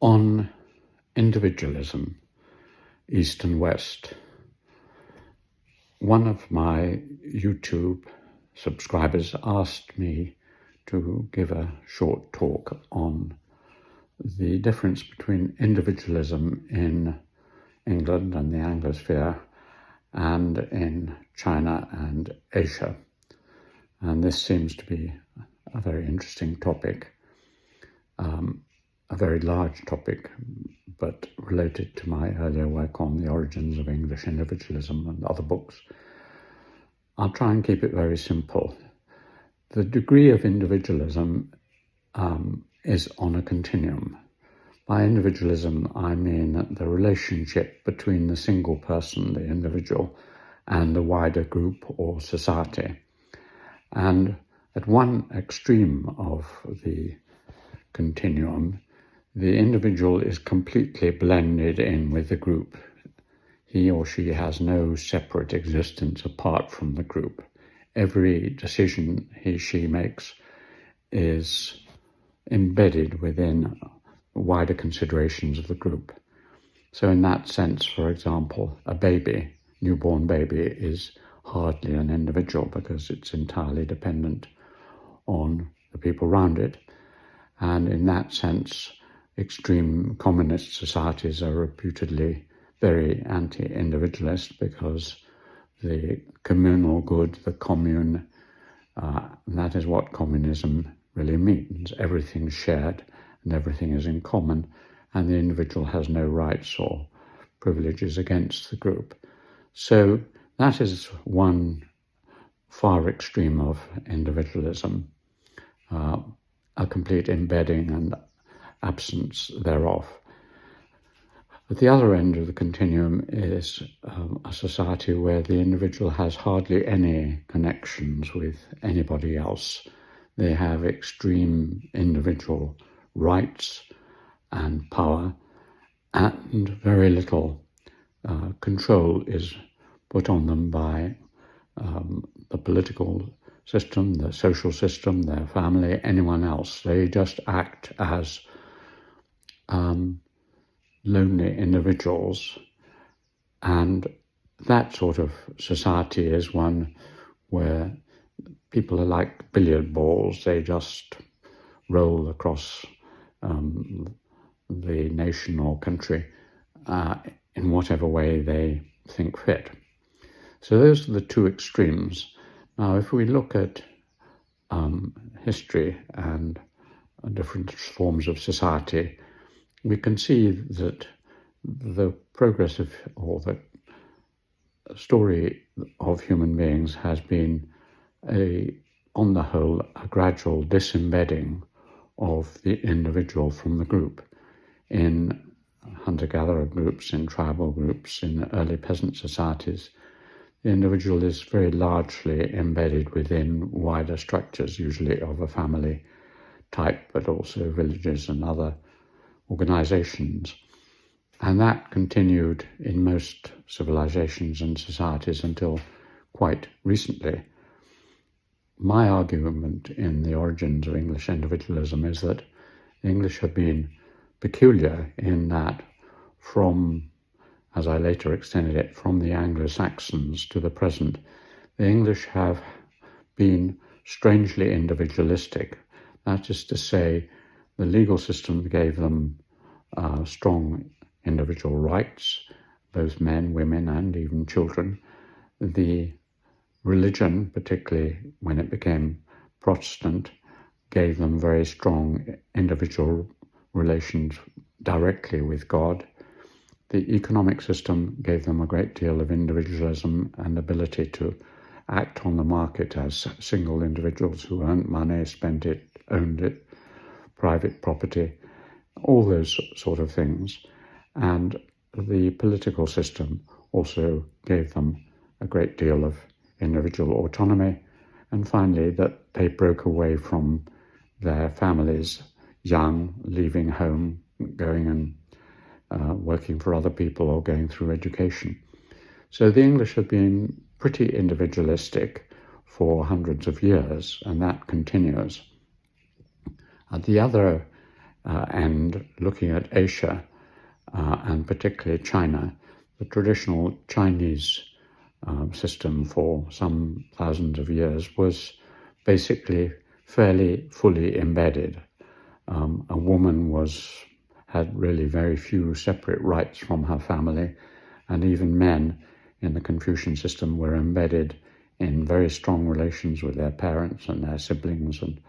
On individualism, East and West, one of my YouTube subscribers asked me to give a short talk on the difference between individualism in England and the Anglosphere and in China and Asia. And this seems to be a very interesting topic, a very large topic, but related to my earlier work on the origins of English individualism and other books. I'll try and keep it very simple. The degree of individualism is on a continuum. By individualism, I mean the relationship between the single person, the individual, and the wider group or society. And at one extreme of the continuum, the individual is completely blended in with the group. He or she has no separate existence apart from the group. Every decision she makes is embedded within wider considerations of the group. So in that sense, for example, a baby, newborn baby, is hardly an individual because it's entirely dependent on the people around it. And in that sense, extreme communist societies are reputedly very anti-individualist because the communal good, the commune, that is what communism really means. Everything's shared and everything is in common, and the individual has no rights or privileges against the group. So that is one far extreme of individualism, a complete embedding and absence thereof. At the other end of the continuum is a society where the individual has hardly any connections with anybody else. They have extreme individual rights and power, and very little control is put on them by the political system, the social system, their family, anyone else. They just act as lonely individuals. And that sort of society is one where people are like billiard balls. They just roll across the nation or country in whatever way they think fit. So those are the two extremes. Now, if we look at history and different forms of society, we can see that the progress of, or the story of human beings has been, on the whole, a gradual disembedding of the individual from the group. In hunter-gatherer groups, in tribal groups, in early peasant societies, the individual is very largely embedded within wider structures, usually of a family type, but also villages and other organizations. And that continued in most civilizations and societies until quite recently. My argument in the origins of English individualism is that the English have been peculiar in that from, as I later extended it, from the Anglo-Saxons to the present, the English have been strangely individualistic. That is to say, the legal system gave them strong individual rights, both men, women, and even children. The religion, particularly when it became Protestant, gave them very strong individual relations directly with God. The economic system gave them a great deal of individualism and ability to act on the market as single individuals who earned money, spent it, owned it, private property, all those sort of things. And the political system also gave them a great deal of individual autonomy. And finally, that they broke away from their families young, leaving home, going and working for other people or going through education. So the English have been pretty individualistic for hundreds of years, and that continues. The other and looking at Asia, and particularly China, the traditional Chinese system for some thousands of years was basically fairly fully embedded. A woman had really very few separate rights from her family, and even men in the Confucian system were embedded in very strong relations with their parents and their siblings, and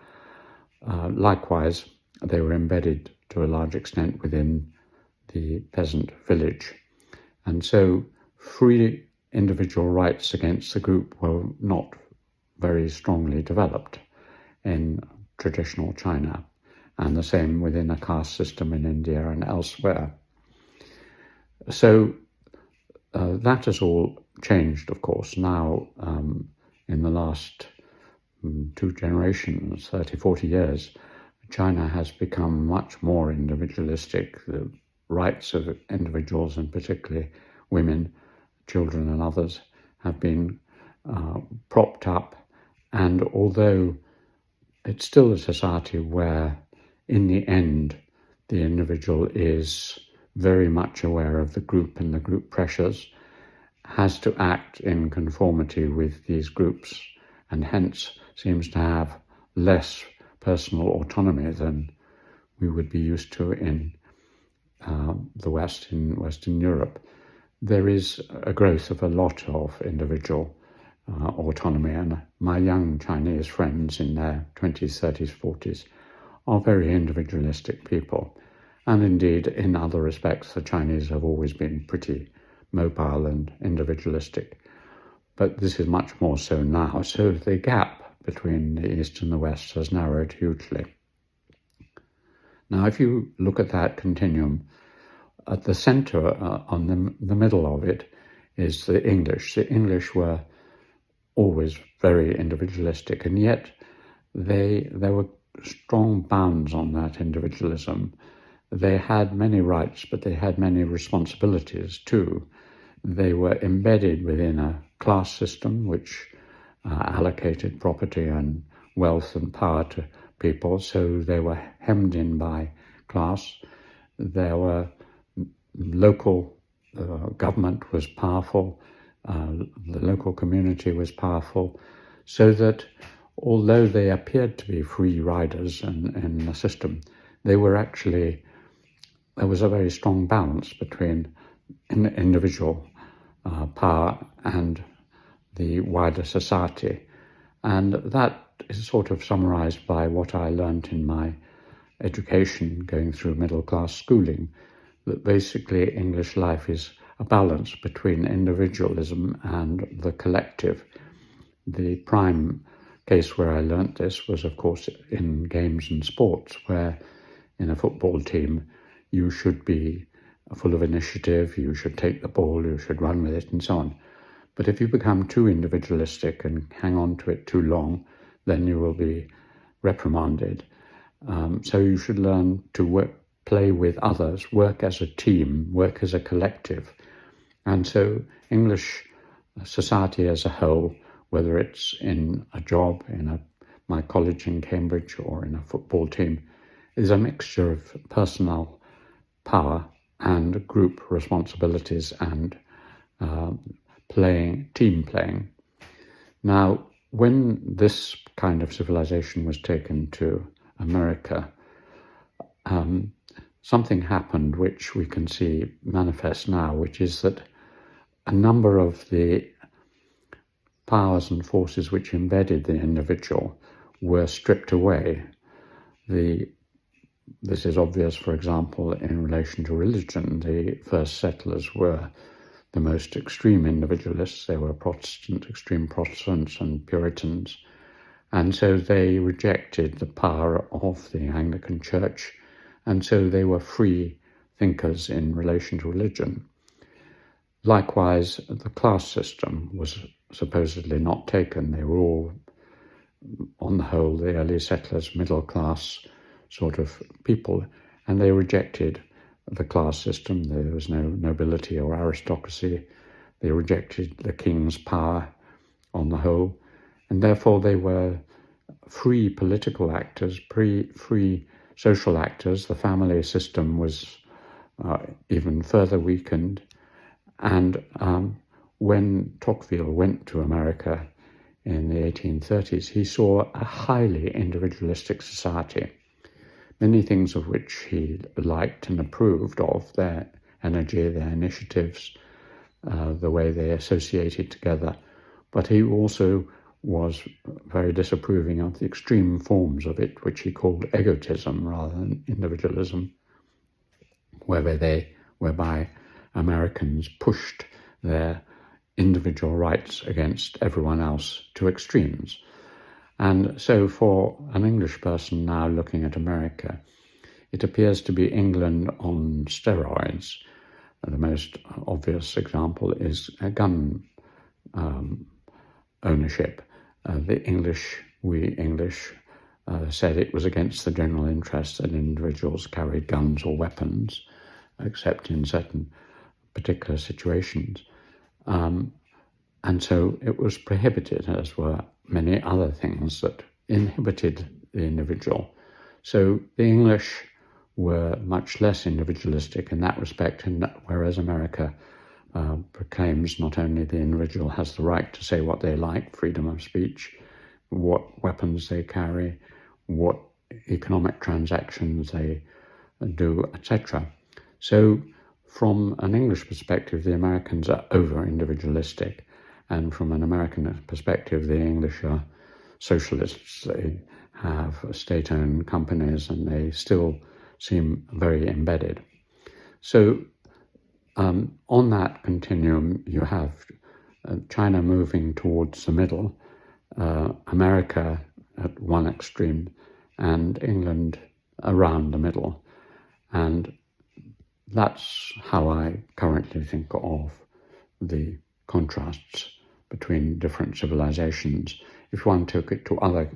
likewise they were embedded to a large extent within the peasant village. And so free individual rights against the group were not very strongly developed in traditional China, and the same within a caste system in India and elsewhere. So that has all changed, of course. Now, in the last 2 generations, 30, 40 years, China has become much more individualistic. The rights of individuals, and particularly women, children and others, have been propped up. And although it's still a society where, in the end, the individual is very much aware of the group and the group pressures, has to act in conformity with these groups, and hence seems to have less personal autonomy than we would be used to in the West, in Western Europe. There is a growth of a lot of individual autonomy, and my young Chinese friends in their 20s, 30s, 40s are very individualistic people. And indeed, in other respects, the Chinese have always been pretty mobile and individualistic. But this is much more so now. So the gap between the East and the West has narrowed hugely. Now, if you look at that continuum, at the center, on the middle of it, is the English. The English were always very individualistic, and yet there were strong bounds on that individualism. They had many rights, but they had many responsibilities too. They were embedded within a class system which allocated property and wealth and power to people, so they were hemmed in by class. There were local government was powerful, the local community was powerful, so that although they appeared to be free riders in the system, they were actually, there was a very strong balance between individual power and the wider society. And that is sort of summarized by what I learned in my education going through middle-class schooling, that basically English life is a balance between individualism and the collective. The prime case where I learnt this was, of course, in games and sports, where in a football team you should be full of initiative, you should take the ball, you should run with it, and so on. But if you become too individualistic and hang on to it too long, then you will be reprimanded. So you should learn to play with others, work as a team, work as a collective. And so English society as a whole, whether it's in a job, in my college in Cambridge, or in a football team, is a mixture of personal power and group responsibilities and team playing. Now, when this kind of civilization was taken to America, something happened which we can see manifest now, which is that a number of the powers and forces which embedded the individual were stripped away. This is obvious, for example, in relation to religion. The first settlers were the most extreme individualists. They were extreme Protestants and Puritans. And so they rejected the power of the Anglican Church. And so they were free thinkers in relation to religion. Likewise, the class system was supposedly not taken. They were all, on the whole, the early settlers, middle class sort of people, and they rejected the class system. There was no nobility or aristocracy. They rejected the king's power on the whole, and therefore they were free political actors, free social actors. The family system was even further weakened. And when Tocqueville went to America in the 1830s, he saw a highly individualistic society, many things of which he liked and approved of, their energy, their initiatives, the way they associated together. But he also was very disapproving of the extreme forms of it, which he called egotism rather than individualism, whereby Americans pushed their individual rights against everyone else to extremes. And so for an English person now looking at America, it appears to be England on steroids. The most obvious example is gun ownership. We English said it was against the general interest that individuals carried guns or weapons, except in certain particular situations. And so it was prohibited, as were many other things that inhibited the individual. So the English were much less individualistic in that respect, whereas America proclaims not only the individual has the right to say what they like, freedom of speech, what weapons they carry, what economic transactions they do, etc. So from an English perspective, the Americans are over-individualistic, and from an American perspective, the English are socialists. They have state-owned companies and they still seem very embedded. So on that continuum, you have China moving towards the middle, America at one extreme, and England around the middle. And that's how I currently think of the contrasts between different civilizations. If one took it to other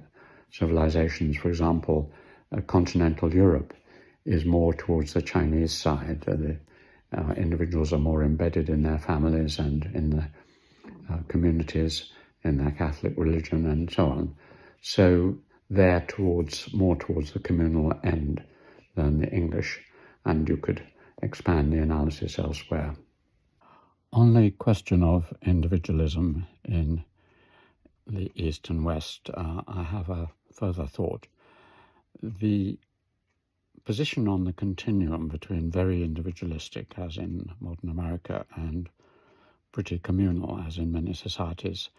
civilizations, for example, continental Europe is more towards the Chinese side. The individuals are more embedded in their families and in the communities, in their Catholic religion and so on. So they're more towards the communal end than the English, and you could expand the analysis elsewhere. On the question of individualism in the East and West, I have a further thought. The position on the continuum between very individualistic, as in modern America, and pretty communal, as in many societies,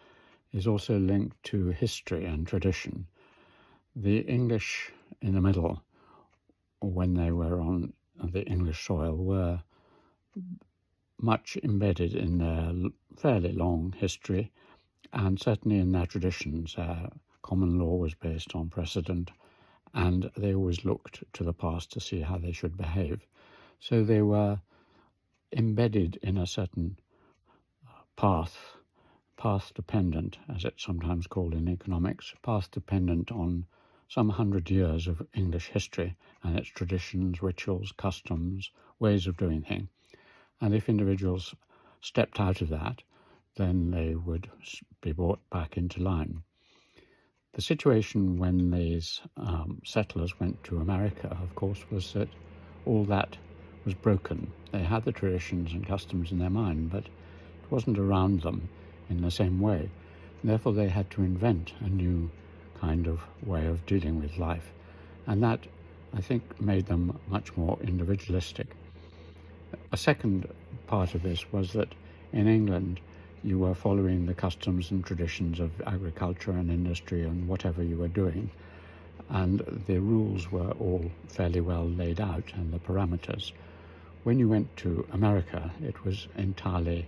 is also linked to history and tradition. The English in the middle, when they were on the English soil, were much embedded in their fairly long history, and certainly in their traditions. Common law was based on precedent, and they always looked to the past to see how they should behave. So they were embedded in a certain path dependent, as it's sometimes called in economics, path dependent on some 100 years of English history and its traditions, rituals, customs, ways of doing things. And if individuals stepped out of that, then they would be brought back into line. The situation when these settlers went to America, of course, was that all that was broken. They had the traditions and customs in their mind, but it wasn't around them in the same way. And therefore, they had to invent a new kind of way of dealing with life. And that, I think, made them much more individualistic. A second part of this was that in England, you were following the customs and traditions of agriculture and industry and whatever you were doing. And the rules were all fairly well laid out, and the parameters. When you went to America, it was entirely,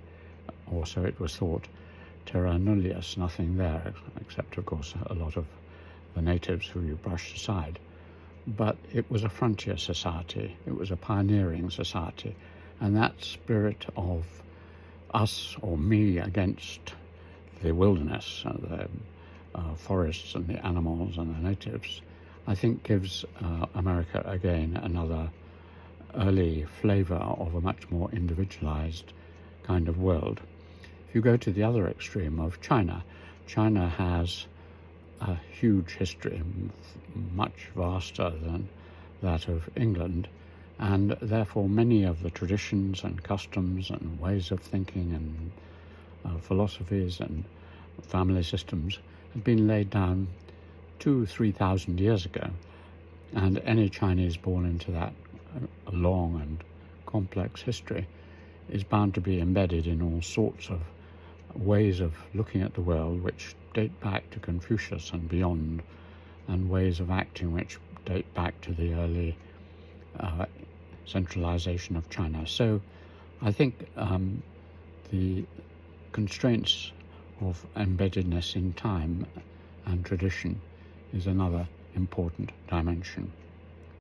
or so it was thought, terra nullius, nothing there, except, of course, a lot of the natives who you brushed aside. But it was a frontier society. It was a pioneering society. And that spirit of us or me against the wilderness, the forests and the animals and the natives, I think gives America again another early flavor of a much more individualized kind of world. If you go to the other extreme of China, China has a huge history, much vaster than that of England, and therefore many of the traditions and customs and ways of thinking and philosophies and family systems had been laid down 2,000-3,000 years ago, and any Chinese born into that long and complex history is bound to be embedded in all sorts of ways of looking at the world which date back to Confucius and beyond, and ways of acting which date back to the early centralization of China. So I think the constraints of embeddedness in time and tradition is another important dimension.